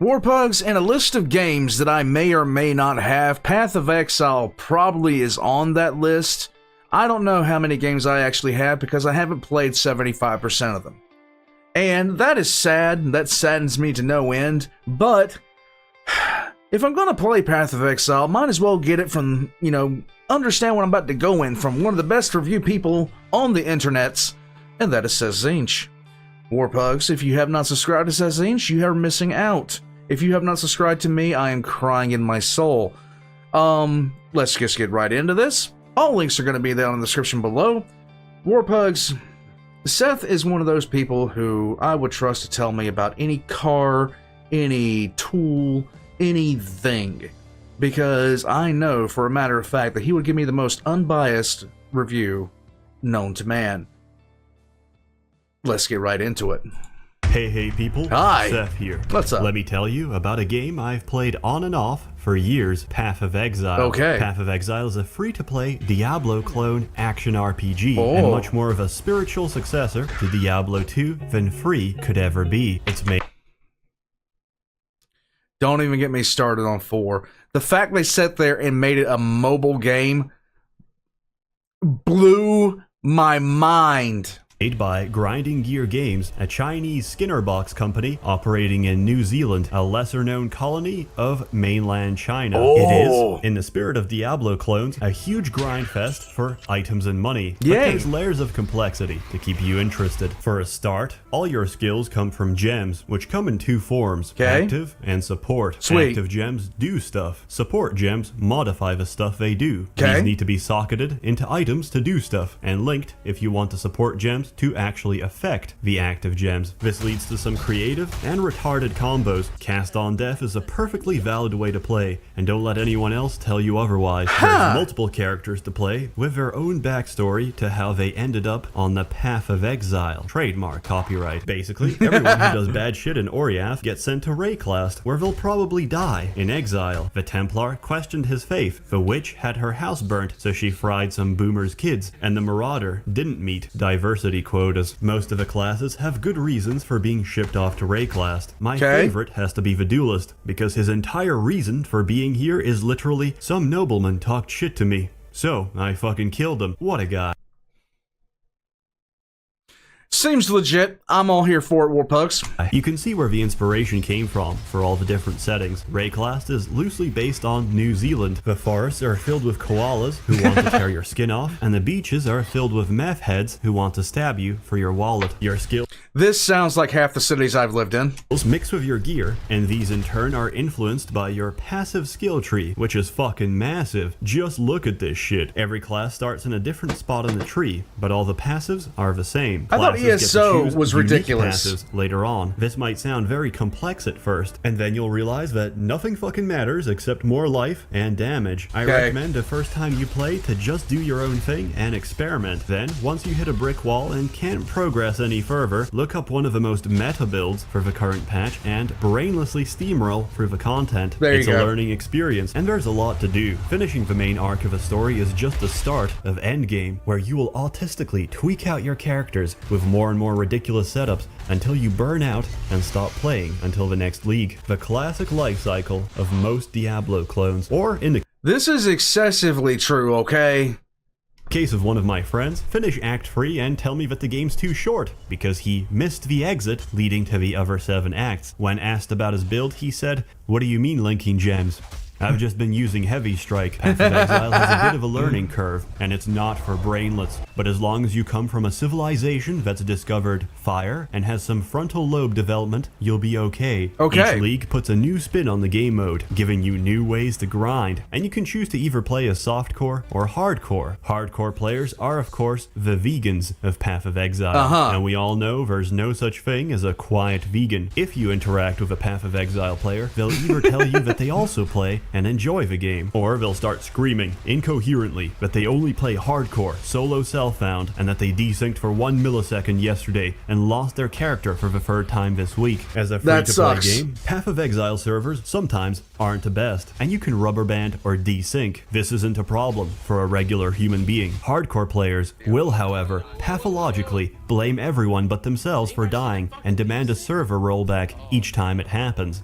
Warpugs, and a list of games that I may or may not have. Path of Exile probably is on that list. I don't know how many games I actually have because I haven't played 75% of them. And that is sad. That saddens me to no end. But if I'm going to play Path of Exile, might as well get it from, understand what I'm about to go in from one of the best review people on the internets, and that is SsethTzeentach. Warpugs, if you have not subscribed to SsethTzeentach, you are missing out. If you have not subscribed to me, I am crying in my soul. Let's just get right into this. All links are going to be down in the description below. Warpugs, Seth is one of those people who I would trust to tell me about any car, any tool, anything. Because I know for a matter of fact that he would give me the most unbiased review known to man. Let's get right into it. Hey people, Hi. Seth here. What's up? Let me tell you about a game I've played on and off for years, Path of Exile. Okay. Path of Exile is a free-to-play Diablo clone action RPG, Oh. and much more of a spiritual successor to Diablo 2 than free could ever be. It's made... Don't even get me started on 4. The fact they sat there and made it a mobile game blew my mind. Made by Grinding Gear Games, a Chinese Skinner box company operating in New Zealand, a lesser-known colony of mainland China. Oh. It is, in the spirit of Diablo clones, a huge grind fest for items and money. But Yay. there's layers of complexity to keep you interested. For a start, all your skills come from gems, which come in 2 forms, active and support. Sweet. Active gems do stuff. Support gems modify the stuff they do. Okay. These need to be socketed into items to do stuff, and linked if you want the support gems to actually affect the active gems. This leads to some creative and retarded combos. Cast on Death is a perfectly valid way to play, and don't let anyone else tell you otherwise. There's multiple characters to play, with their own backstory to how they ended up on the Path of Exile. Trademark, copyright. Basically, everyone who does bad shit in Oriath gets sent to Rayclast, where they'll probably die in exile. The Templar questioned his faith, the witch had her house burnt, so she fried some boomers' kids, and the Marauder didn't meet diversity quotas. Most of the classes have good reasons for being shipped off to Rayclast. My favorite has to be the Duelist, because his entire reason for being here is literally, some nobleman talked shit to me, so I fucking killed him. What a guy. Seems legit. I'm all here for it, Warpugs. You can see where the inspiration came from for all the different settings. Rayclast is loosely based on New Zealand. The forests are filled with koalas who want to tear your skin off, and the beaches are filled with meth heads who want to stab you for your wallet. Your skills This sounds like half the cities I've lived in. mix with your gear, and these in turn are influenced by your passive skill tree, which is fucking massive. Just look at this shit. Every class starts in a different spot on the tree, but all the passives are the same. I thought Classes get to ESO choose was unique ridiculous. passives later on. This might sound very complex at first, and then you'll realize that nothing fucking matters except more life and damage. I recommend the first time you play to just do your own thing and experiment. Then, once you hit a brick wall and can't progress any further, look up one of the most meta builds for the current patch and brainlessly steamroll through the content. It's a learning experience, and there's a lot to do. Finishing the main arc of a story is just the start of endgame, where you will autistically tweak out your characters with more and more ridiculous setups until you burn out and stop playing until the next league. The classic life cycle of most Diablo clones, or in the This is excessively true, okay? case of one of my friends, finish Act 3 and tell me that the game's too short, because he missed the exit leading to the other 7 acts. When asked about his build, he said, "What do you mean linking gems? I've just been using Heavy Strike. Path of Exile has a bit of a learning curve, and it's not for brainlets. But as long as you come from a civilization that's discovered fire and has some frontal lobe development, you'll be okay. Each league puts a new spin on the game mode, giving you new ways to grind, and you can choose to either play as softcore or hardcore. Hardcore players are, of course, the vegans of Path of Exile, and we all know there's no such thing as a quiet vegan. If you interact with a Path of Exile player, they'll either tell you that they also play and enjoy the game, or they'll start screaming incoherently that they only play hardcore, solo self-found, and that they desynced for 1 millisecond yesterday and lost their character for the 3rd time this week. As a free-to-play game, Path of Exile servers sometimes aren't the best, and you can rubber band or desync. This isn't a problem for a regular human being. Hardcore players will, however, pathologically blame everyone but themselves for dying and demand a server rollback each time it happens.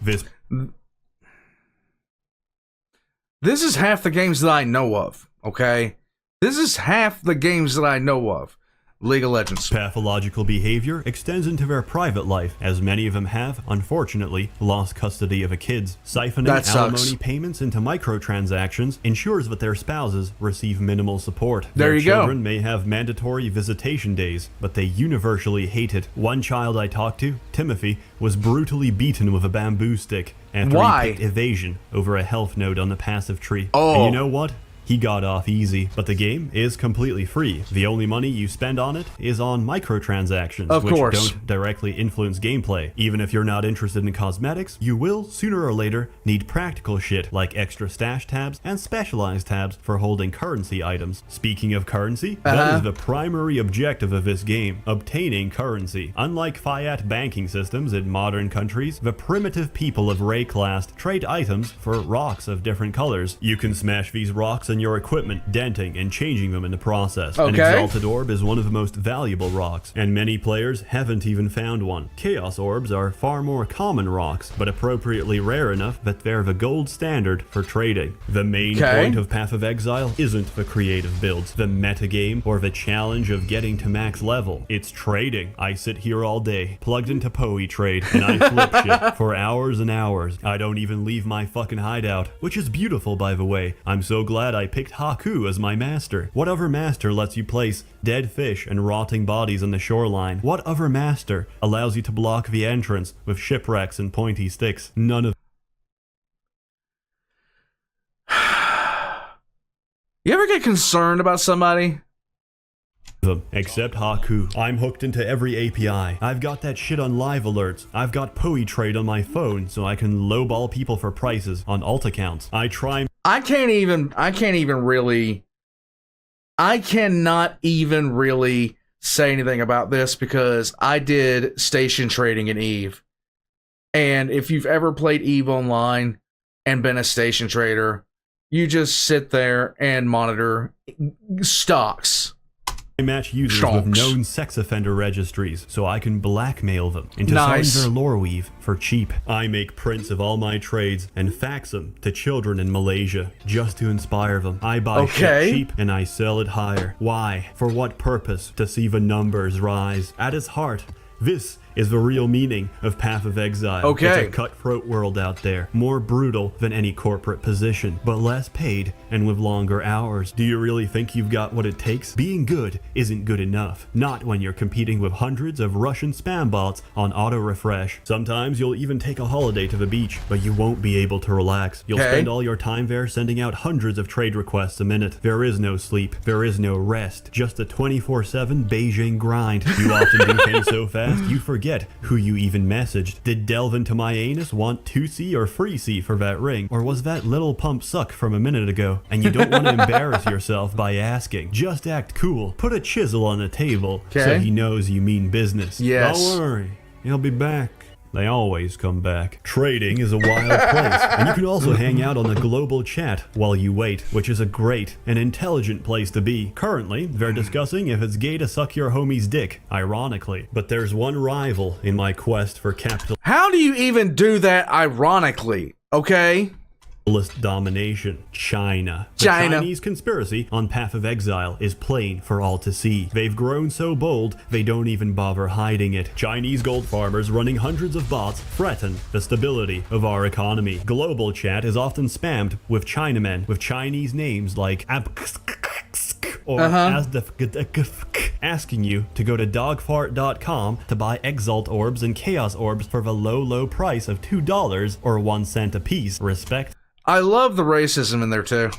This is half the games that I know of, okay? This is half the games that I know of. League of Legends. Pathological behavior extends into their private life, as many of them have, unfortunately, lost custody of a kids. Siphoning alimony payments into microtransactions ensures that their spouses receive minimal support. There you go. Their children may have mandatory visitation days, but they universally hate it. One child I talked to, Timothy, was brutally beaten with a bamboo stick after he picked evasion over a health node on the passive tree. Oh. And you know what? He got off easy, but the game is completely free. The only money you spend on it is on microtransactions, which don't directly influence gameplay. Even if you're not interested in cosmetics, you will, sooner or later, need practical shit like extra stash tabs and specialized tabs for holding currency items. Speaking of currency, that is the primary objective of this game, obtaining currency. Unlike fiat banking systems in modern countries, the primitive people of Rayclast trade items for rocks of different colors. You can smash these rocks in your equipment, denting and changing them in the process. An exalted orb is one of the most valuable rocks, and many players haven't even found one. Chaos orbs are far more common rocks, but appropriately rare enough that they're the gold standard for trading. The main point of Path of Exile isn't the creative builds, the metagame, or the challenge of getting to max level. It's trading. I sit here all day, plugged into Poe Trade, and I flip shit for hours and hours. I don't even leave my fucking hideout, which is beautiful, by the way. I'm so glad I picked Haku as my master. What other master lets you place dead fish and rotting bodies on the shoreline? What other master allows you to block the entrance with shipwrecks and pointy sticks? None of You ever get concerned about somebody? them, except Haku. I'm hooked into every API. I've got that shit on live alerts. I've got Poe Trade on my phone so I can lowball people for prices on alt accounts. I cannot even really say anything about this because I did station trading in EVE. And if you've ever played EVE online and been a station trader, you just sit there and monitor stocks. I match users with known sex offender registries so I can blackmail them into selling their lore weave for cheap. I make prints of all my trades and fax them to children in Malaysia just to inspire them. I buy shit cheap and I sell it higher. Why? For what purpose? To see the numbers rise. At its heart, this is the real meaning of Path of Exile. It's a cutthroat world out there, more brutal than any corporate position, but less paid and with longer hours. Do you really think you've got what it takes? Being good isn't good enough. Not when you're competing with hundreds of Russian spam bots on auto-refresh. Sometimes you'll even take a holiday to the beach, but you won't be able to relax. You'll spend all your time there sending out hundreds of trade requests a minute. There is no sleep. There is no rest. Just a 24/7 Beijing grind. You often do things so fast, you forget who you even messaged. Did Delve into my anus want 2C or free C for that ring? Or was that little pump suck from a minute ago? And you don't want to embarrass yourself by asking. Just act cool. Put a chisel on the table so he knows you mean business. Don't worry, he'll be back. They always come back. Trading is a wild place, and you can also hang out on the global chat while you wait, which is a great and intelligent place to be. Currently, they're discussing if it's gay to suck your homie's dick, ironically. But there's one rival in my quest for capital. How do you even do that ironically? Okay? Domination. China. The Chinese conspiracy on Path of Exile is plain for all to see. They've grown so bold, they don't even bother hiding it. Chinese gold farmers running hundreds of bots threaten the stability of our economy. Global chat is often spammed with Chinamen with Chinese names like or asking you to go to dogfart.com to buy Exalt orbs and Chaos orbs for the low price of $2 or 1 cent a piece. Respect. I love the racism in there too.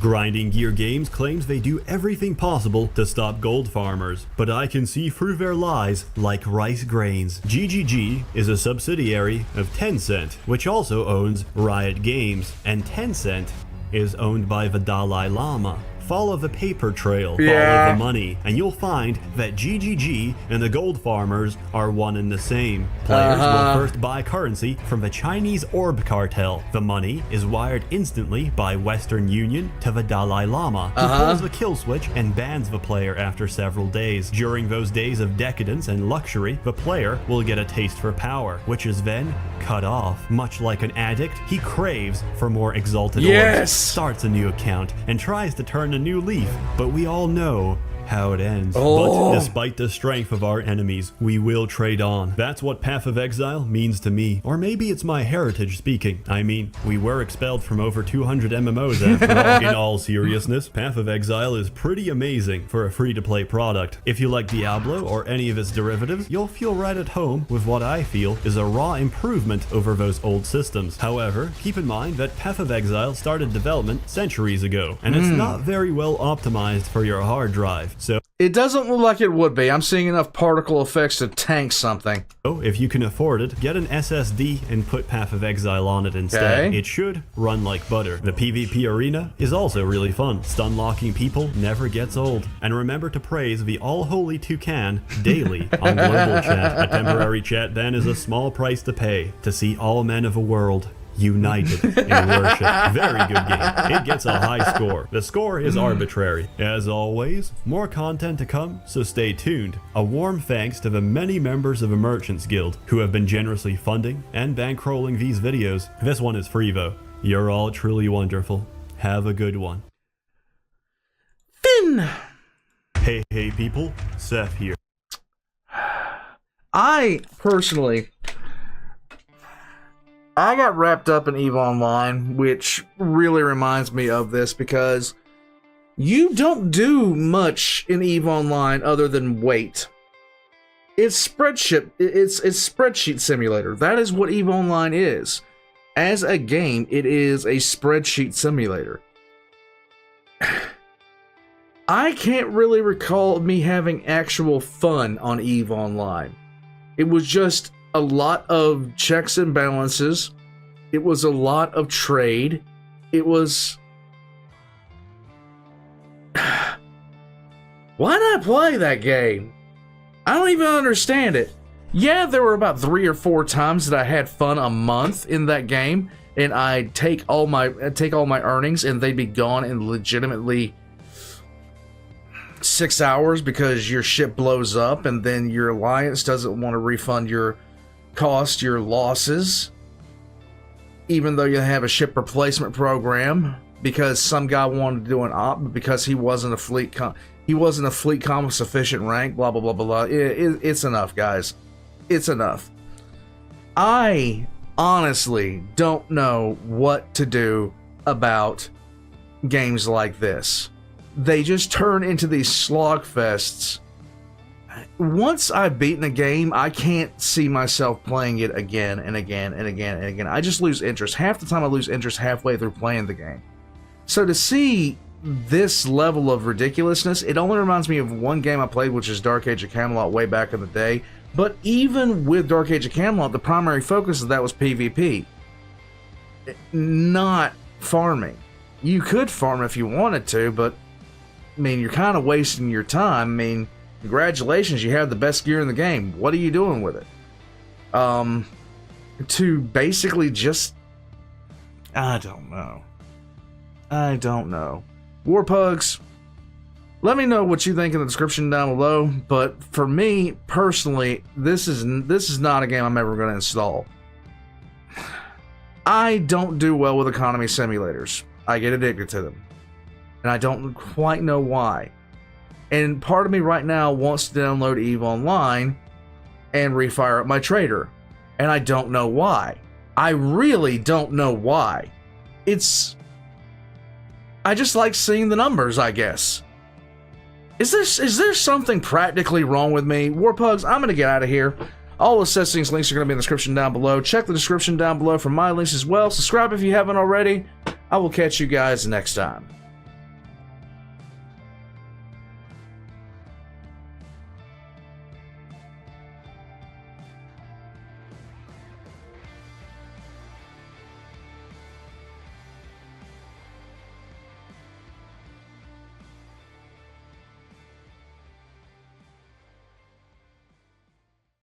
Grinding Gear Games claims they do everything possible to stop gold farmers, but I can see through their lies like rice grains. GGG is a subsidiary of Tencent, which also owns Riot Games, and Tencent is owned by the Dalai Lama. follow the paper trail, Yeah. follow the money, and you'll find that GGG and the gold farmers are one and the same. Players will first buy currency from the Chinese orb cartel. The money is wired instantly by Western Union to the Dalai Lama, who pulls the kill switch and bans the player after several days. During those days of decadence and luxury, the player will get a taste for power, which is then cut off. Much like an addict, he craves for more exalted orbs, starts a new account, and tries to turn a new leaf, but we all know how it ends. But despite the strength of our enemies, we will trade on. That's what Path of Exile means to me. Or maybe it's my heritage speaking. I mean, we were expelled from over 200 MMOs after all. In all seriousness, Path of Exile is pretty amazing for a free-to-play product. If you like Diablo or any of its derivatives, you'll feel right at home with what I feel is a raw improvement over those old systems. However, keep in mind that Path of Exile started development centuries ago, and it's not very well optimized for your hard drive. So it doesn't look like it would be. I'm seeing enough particle effects to tank something. if you can afford it, get an SSD and put Path of Exile on it instead. Okay. It should run like butter. The PvP arena is also really fun. Stun locking people never gets old. And remember to praise the all-holy toucan daily on global chat. A temporary chat ban is a small price to pay to see all men of the world united in worship. Very good game. It gets a high score. The score is arbitrary. As always, more content to come, so stay tuned. A warm thanks to the many members of the Merchants Guild who have been generously funding and bankrolling these videos. This one is free though. You're all truly wonderful. Have a good one. Finn! Hey people, Seth here. I personally, I got wrapped up in EVE Online, which really reminds me of this because you don't do much in EVE Online other than wait. It's spreadsheet simulator. That is what EVE Online is. As a game, it is a spreadsheet simulator. I can't really recall me having actual fun on EVE Online. It was just a lot of checks and balances. It was a lot of trade. It was... Why not play that game? I don't even understand it. Yeah, there were about 3 or 4 times that I had fun a month in that game, and I'd take all my earnings and they'd be gone in legitimately 6 hours because your ship blows up and then your alliance doesn't want to refund your losses, even though you have a ship replacement program because some guy wanted to do an op, but because he wasn't a fleet com sufficient rank, blah blah blah blah blah. It's enough, guys. It's enough. I honestly don't know what to do about games like this. They just turn into these slogfests. Once I've beaten a game, I can't see myself playing it again and again and again and again. I just lose interest. Half the time I lose interest halfway through playing the game. So to see this level of ridiculousness, it only reminds me of one game I played, which is Dark Age of Camelot way back in the day. But even with Dark Age of Camelot, the primary focus of that was PvP, not farming. You could farm if you wanted to, but I mean, you're kind of wasting your time. I mean, congratulations, you have the best gear in the game. What are you doing with it? To basically just... I don't know. Warpugs, let me know what you think in the description down below, but for me, personally, this is not a game I'm ever going to install. I don't do well with economy simulators. I get addicted to them. And I don't quite know why. And part of me right now wants to download EVE Online and refire up my trader. And I don't know why. I really don't know why. I just like seeing the numbers, I guess. Is there something practically wrong with me? Warpugs, I'm going to get out of here. All of SsethTzeentach's links are going to be in the description down below. Check the description down below for my links as well. Subscribe if you haven't already. I will catch you guys next time.